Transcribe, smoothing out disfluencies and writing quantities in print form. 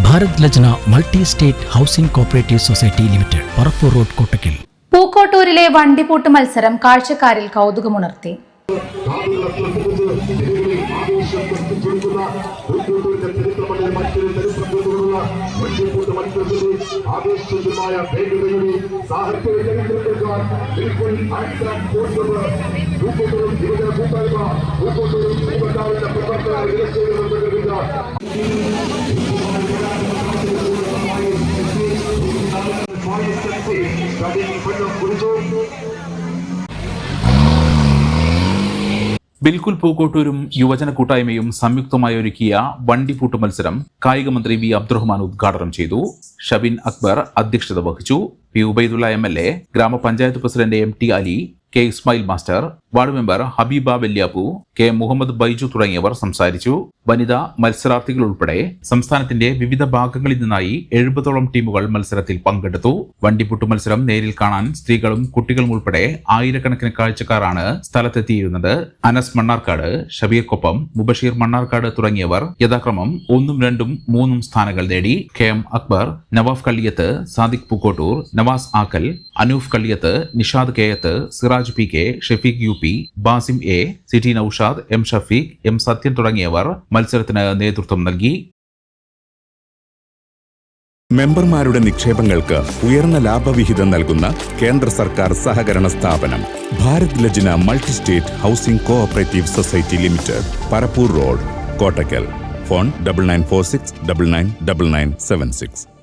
Bharat Lajna multi state housing cooperative society limited, Parappur road, Kottakkal. പൂക്കോട്ടൂരിലെ വണ്ടിപൂട്ട് മത്സരം കാഴ്ചക്കാരിൽ കൗതുകമുണർത്തി. ബിൽക്കുൽ പൂക്കോട്ടൂരും യുവജന കൂട്ടായ്മയും സംയുക്തമായി ഒരുക്കിയ വണ്ടിപൂട്ട് മത്സരം കായിക മന്ത്രി വി അബ്ദുറഹ്മാൻ ഉദ്ഘാടനം ചെയ്തു. ഷബിൻ അക്ബർ അധ്യക്ഷത വഹിച്ചു. പി ഉബൈദുള്ള MLA, ഗ്രാമപഞ്ചായത്ത് president MT Ali, K Ismail master, ward member ഹബീബ വെല്യാപ്പു, K മുഹമ്മദ് ബൈജു തുടങ്ങിയവർ സംസാരിച്ചു. വനിതാ മത്സരാർത്ഥികൾ ഉൾപ്പെടെ സംസ്ഥാനത്തിന്റെ വിവിധ ഭാഗങ്ങളിൽ നിന്നായി 70ഓളം ടീമുകൾ മത്സരത്തിൽ പങ്കെടുത്തു. വണ്ടിപൂട്ട് മത്സരം നേരിൽ കാണാൻ സ്ത്രീകളും കുട്ടികളും ഉൾപ്പെടെ ആയിരക്കണക്കിന് കാഴ്ചക്കാരാണ് സ്ഥലത്തെത്തിയിരുന്നത്. അനസ് മണ്ണാർക്കാട്, ഷബീർക്കൊപ്പം മുബഷീർ മണ്ണാർക്കാട് തുടങ്ങിയവർ യഥാക്രമം 1, 2, 3 സ്ഥാനങ്ങൾ നേടി. KM Akbar, Nawaf Kalliyath, Sadiq Pookkottur, Navas Akkal, Anoof Kalliyath, Nishad Keyath, Siraj PK, Shefeeq UP, Basim A, city Noushad, M Shafeeq, M Sathyan തുടങ്ങിയവർ മത്സരത്തിന് നേതൃത്വം നൽകി. മെമ്പർമാരുടെ നിക്ഷേപങ്ങൾക്ക് ഉയർന്ന ലാഭവിഹിതം നൽകുന്ന കേന്ദ്ര സർക്കാർ സഹകരണ സ്ഥാപനം Bharat Lajna multi state housing cooperative society limited, Parappur road, Kottakkal. Phone 9946999976.